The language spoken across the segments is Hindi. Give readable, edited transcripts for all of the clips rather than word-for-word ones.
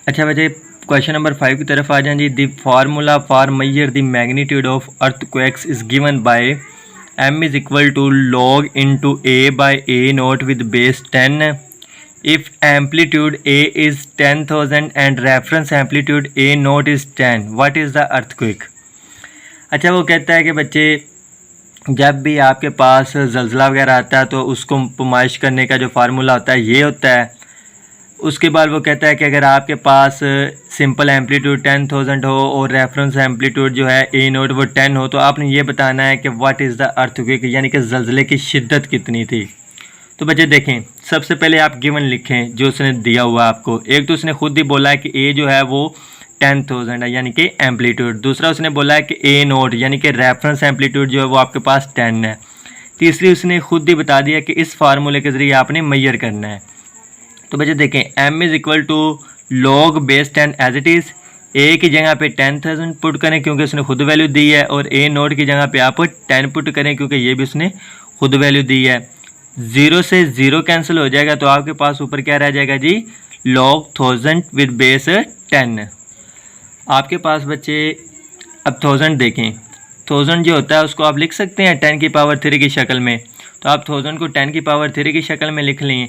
अच्छा बच्चे, क्वेश्चन नंबर 5 की तरफ आ जाएं जी। The formula for measure the magnitude of earthquakes is given by m is equal to log into a by a naught with base 10 if amplitude a is 10,000 and reference amplitude a naught is 10, what is the earthquake. अच्छा, वो कहता है कि बच्चे जब भी आपके पास जल्ज़ला वगैरह आता है तो उसको पैमाइश करने का जो फार्मूला होता है ये होता है। उसके बाद वो कहता है कि अगर आपके पास सिंपल एम्पलीट्यूड 10,000 हो और रेफरेंस एम्पलीट्यूड जो है ए नोट वो 10 हो, तो आपने ये बताना है कि व्हाट इज़ द अर्थक्वेक, यानी कि ज़लज़ले की शिद्दत कितनी थी। तो बच्चे देखें, सबसे पहले आप गिवन लिखें जो उसने दिया हुआ आपको। एक तो उसने खुद ही बोला है कि ए जो है वो 10,000 है यानी कि एम्पलीट्यूड। दूसरा उसने बोला है कि ए नोट यानी कि रेफरेंस एम्पलीट्यूड जो है वो आपके पास 10 है। तीसरी उसने खुद ही बता दिया कि इस फार्मूले के ज़रिए आपने मैयर करना है। तो बच्चे देखें, m is equal to log base 10 as it is. a की जगह पे 10,000 पुट करें क्योंकि उसने खुद वैल्यू दी है, और a नोट की जगह पे आप 10 पुट करें क्योंकि ये भी उसने खुद वैल्यू दी है। 0 से 0 कैंसिल हो जाएगा तो आपके पास ऊपर क्या रह जाएगा जी, log 1000 विद बेस 10। आपके पास बच्चे अब 1000 देखें, 1000 जो होता है उसको आप लिख सकते हैं 10 की पावर 3 की शक्ल में। तो आप 1000 को 10 की पावर 3 की शक्ल में लिख लें।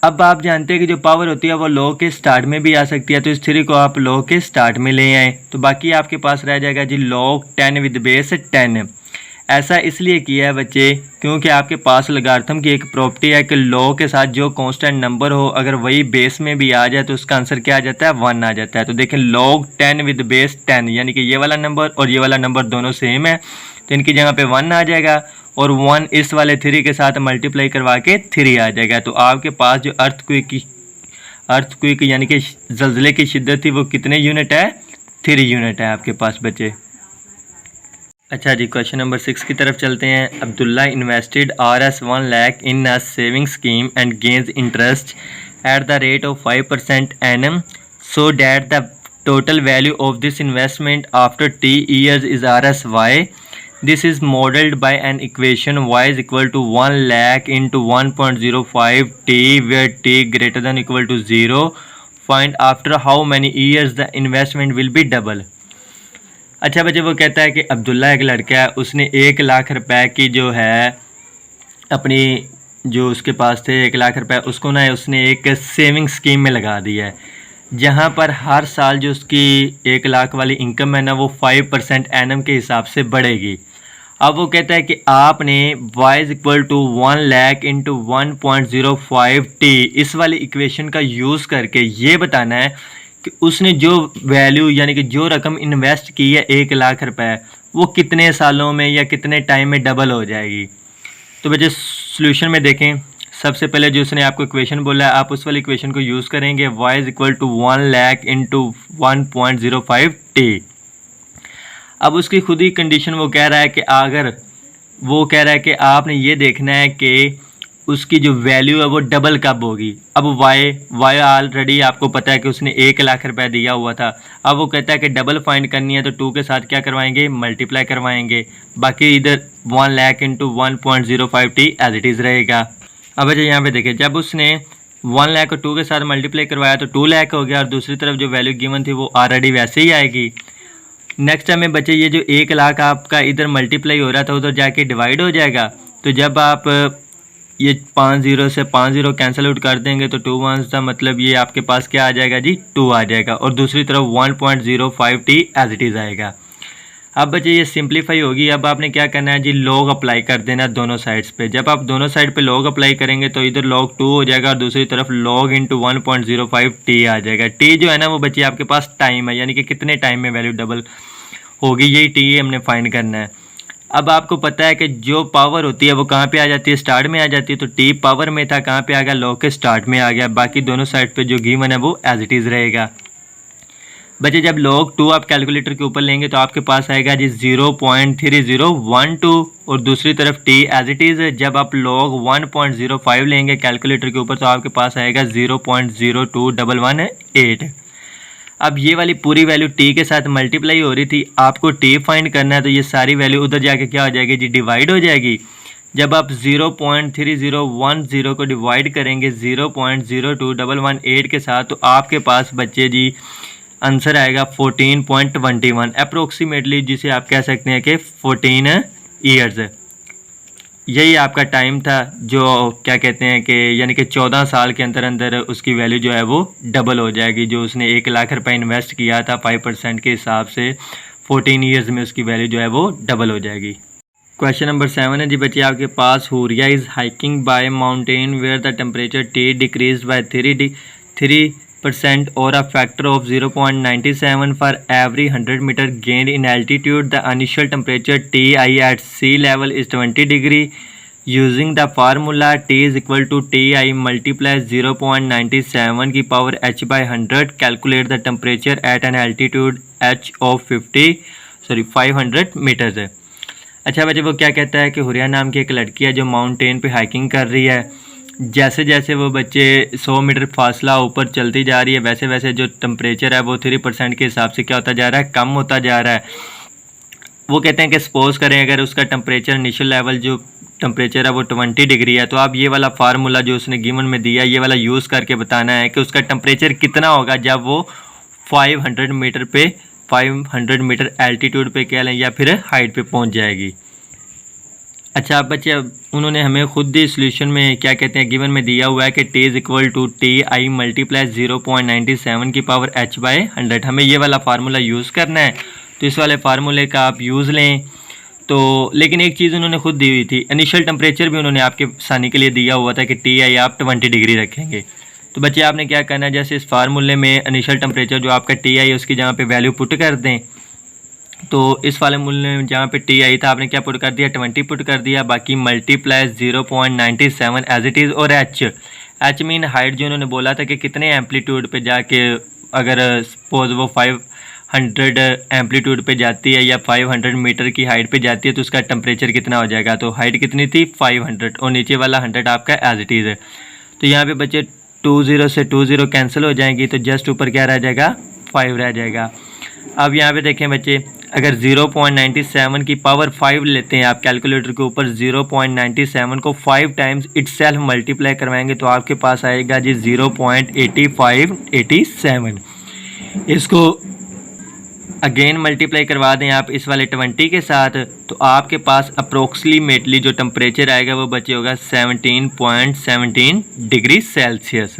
अब आप जानते हैं कि जो पावर होती है वो log के स्टार्ट में भी आ सकती है, तो इस 3 को आप log के स्टार्ट में ले आएँ तो बाकी आपके पास रह जाएगा जी log 10 विद बेस 10। ऐसा इसलिए किया है बच्चे क्योंकि आपके पास लॉगरिथम की एक प्रॉपर्टी है कि log के साथ जो कांस्टेंट नंबर हो अगर वही बेस में भी आ जाए तो उसका आंसर क्या आ जाता है, 1 आ जाता है। तो देखें log 10 विद बेस 10 यानी कि ये वाला नंबर और ये वाला नंबर दोनों सेम है, तो इनकी जगह पे 1 आ जाएगा और 1 इस वाले 3 के साथ मल्टीप्लाई करवा के 3 आ जाएगा। तो आपके पास जो अर्थक्वेक यानी कि ज़लज़ले की शिद्दत थी वो कितने यूनिट है, 3 यूनिट है आपके पास बच्चे। अच्छा जी, क्वेश्चन नंबर 6 की तरफ चलते हैं। Abdullah invested Rs 1 lakh in a saving scheme and gains interest at the rate of 5% annum so that the total value of this investment after t years is Rs(y). This is modeled by an equation y is equal to 1 lakh into 1.05 t where t greater than equal to 0. Find after how many years the investment will be double। अच्छा बच्चे, वो कहता है कि अब्दुल्ला एक लड़का है, उसने 1 लाख रुपए की जो है अपनी जो उसके पास थे 1 लाख रुपए उसको ना उसने एक सेविंग स्कीम में लगा दिया है, जहाँ पर हर साल जो उसकी 1 लाख वाली इनकम है ना वो 5% एनम के हिसाब से बढ़ेगी। अब वो कहता है कि आपने y is equal to 1 lakh into 1.05 t इस वाली इक्वेशन का यूज़ करके ये बताना है कि उसने जो वैल्यू यानी कि जो रकम इन्वेस्ट की है 1 लाख रुपए वो कितने सालों में या कितने टाइम में डबल हो जाएगी। तो बच्चे सॉल्यूशन में देखें, सबसे पहले जो उसने आपको इक्वेशन बोला है आप उस वाली इक्वेशन को यूज़ करेंगे, y is equal to 1 lakh into 1.05 t। अब उसकी खुद ही कंडीशन वो कह रहा है कि अगर वो कह रहा है कि आपने ये देखना है कि उसकी जो वैल्यू है वो डबल कब होगी। अब वाई ऑलरेडी आपको पता है कि उसने 1 लाख रुपए दिया हुआ था। अब वो कहता है कि डबल फाइंड करनी है तो 2 के साथ क्या करवाएंगे, मल्टीप्लाई करवाएंगे। बाकी इधर 1 lakh into 1.05 t as it is रहेगा। अब अच्छा यहाँ पे देखिए, जब उसने 1 लाख को 2 के साथ मल्टीप्लाई करवाया तो 2 लाख हो गया और दूसरी तरफ जो वैल्यू गिवन थी वो ऑलरेडी वैसे ही आएगी। नेक्स्ट टाइम में बच्चे ये जो 1 लाख आपका इधर मल्टीप्लाई हो रहा था उधर जाके डिवाइड हो जाएगा। तो जब आप ये 5 0 से 5 0 कैंसिल आउट कर देंगे तो 2 1 का मतलब ये आपके पास क्या आ जाएगा जी, 2 आ जाएगा और दूसरी तरफ 1.05 t एज इट इज़ आएगा। अब बच्चे ये सिंप्लीफाई होगी। अब आपने क्या करना है जी, लॉग अप्लाई कर देना दोनों साइड्स पे। जब आप दोनों साइड पे लॉग अप्लाई करेंगे तो इधर log 2 हो जाएगा और दूसरी तरफ log इंटू 1.05 t आ जाएगा। t जो है ना वो बच्चे आपके पास टाइम है, यानी कि कितने टाइम में वैल्यू डबल होगी, यही t हमने फाइंड करना है। अब आपको पता है कि जो पावर होती है वो कहाँ पे आ जाती है, स्टार्ट में आ जाती है। तो t पावर में था, कहाँ पे आ गया, log के स्टार्ट में आ गया। बाकी दोनों साइड पे जो गिवन है वो एज इट इज़ रहेगा। बच्चे जब log 2 आप कैलकुलेटर के ऊपर लेंगे तो आपके पास आएगा जी 0.3012 और दूसरी तरफ t एज इट इज़। जब आप log 1.05 लेंगे कैलकुलेटर के ऊपर तो आपके पास आएगा 0.02118। अब ये वाली पूरी वैल्यू t के साथ मल्टीप्लाई हो रही थी, आपको t फाइंड करना है तो ये सारी वैल्यू उधर जाके क्या हो जाएगी जी, डिवाइड हो जाएगी। जब आप 0.3010 को डिवाइड करेंगे 0.02118 के साथ तो आपके पास बच्चे जी आंसर आएगा 14.21 अप्रोक्सीमेटली, जिसे आप कह सकते हैं कि 14 ईयर्स। यही आपका टाइम था जो क्या कहते हैं कि यानी कि 14 साल के अंदर अंदर उसकी वैल्यू जो है वो डबल हो जाएगी। जो उसने 1 लाख रुपए इन्वेस्ट किया था 5% के हिसाब से 14 ईयर्स में उसकी वैल्यू जो है वो डबल हो जाएगी। क्वेश्चन नंबर 7 है जी बच्चे आपके पास, Huriya is hiking by mountain where the temperature T decrease by 3% और a factor of 0.97 for every 100 meter gained in altitude. The initial temperature Ti at sea level is 20 degree. Using the formula T is equal to Ti multiply 0.97 की power h by 100. Calculate the temperature at an altitude h of 500 meters है। अच्छा बच्चे वो क्या कहता है कि हुरिया नाम की एक लड़की है जो माउंटेन पे हाइकिंग कर रही है। जैसे जैसे वो बच्चे 100 मीटर फासला ऊपर चलती जा रही है वैसे वैसे जो टेम्परेचर है वो 3% के हिसाब से क्या होता जा रहा है, कम होता जा रहा है। वो कहते हैं कि सपोज करें अगर उसका टेम्परेचर इनिशियल लेवल जो टेम्परेचर है वो 20 डिग्री है, तो आप ये वाला फार्मूला जो उसने गिवन में दिया ये वाला यूज़ करके बताना है कि उसका टेम्परेचर कितना होगा जब वो 500 मीटर एल्टीट्यूड पे कह लें या फिर हाइट पे पहुंच जाएगी। अच्छा आप बच्चे उन्होंने हमें खुद ही सोल्यूशन में क्या कहते हैं गिवन में दिया हुआ है कि T is equal to T I multiply 0.97 की पावर h बाय 100। हमें ये वाला फार्मूला यूज़ करना है, तो इस वाले फार्मूले का आप यूज़ लें। तो लेकिन एक चीज़ उन्होंने खुद दी हुई थी, इनिशियल टेम्परेचर भी उन्होंने आपके आसानी के लिए दिया हुआ था कि टी आई आप 20 डिग्री रखेंगे। तो बच्चे आपने क्या करना है, जैसे इस फार्मूले में इनिशियल टेम्परेचर जो आपका टी आई उसकी जहाँ पे वैल्यू पुट कर दें, तो इस वाले मूल्य में जहाँ पे टी आई था आपने क्या पुट कर दिया, 20 पुट कर दिया, बाकी मल्टीप्लाई 0.97 एज इट इज़। और एच मीन हाइट जो उन्होंने बोला था कि कितने एम्पलीट्यूड पे जाके अगर सपोज वो 500 एम्पलीट्यूड पे जाती है या 500 मीटर की हाइट पे जाती है तो उसका टेम्परेचर कितना हो जाएगा। तो हाइट कितनी थी 500 और नीचे वाला 100 आपका एज इट इज़ है। तो यहाँ पे बच्चे 20 से 20 कैंसिल हो जाएंगी, तो जस्ट ऊपर क्या रह जाएगा 5 रह जाएगा। अब यहाँ पे देखें बच्चे अगर 0.97 की पावर 5 लेते हैं आप कैलकुलेटर के ऊपर, 0.97 को 5 टाइम्स इटसेल्फ मल्टीप्लाई करवाएंगे तो आपके पास आएगा जी 0.8587। इसको अगेन मल्टीप्लाई करवा दें आप इस वाले 20 के साथ, तो आपके पास अप्रोक्सीमेटली जो टेम्परेचर आएगा वो बच्चे होगा 17.17 डिग्री सेल्सियस।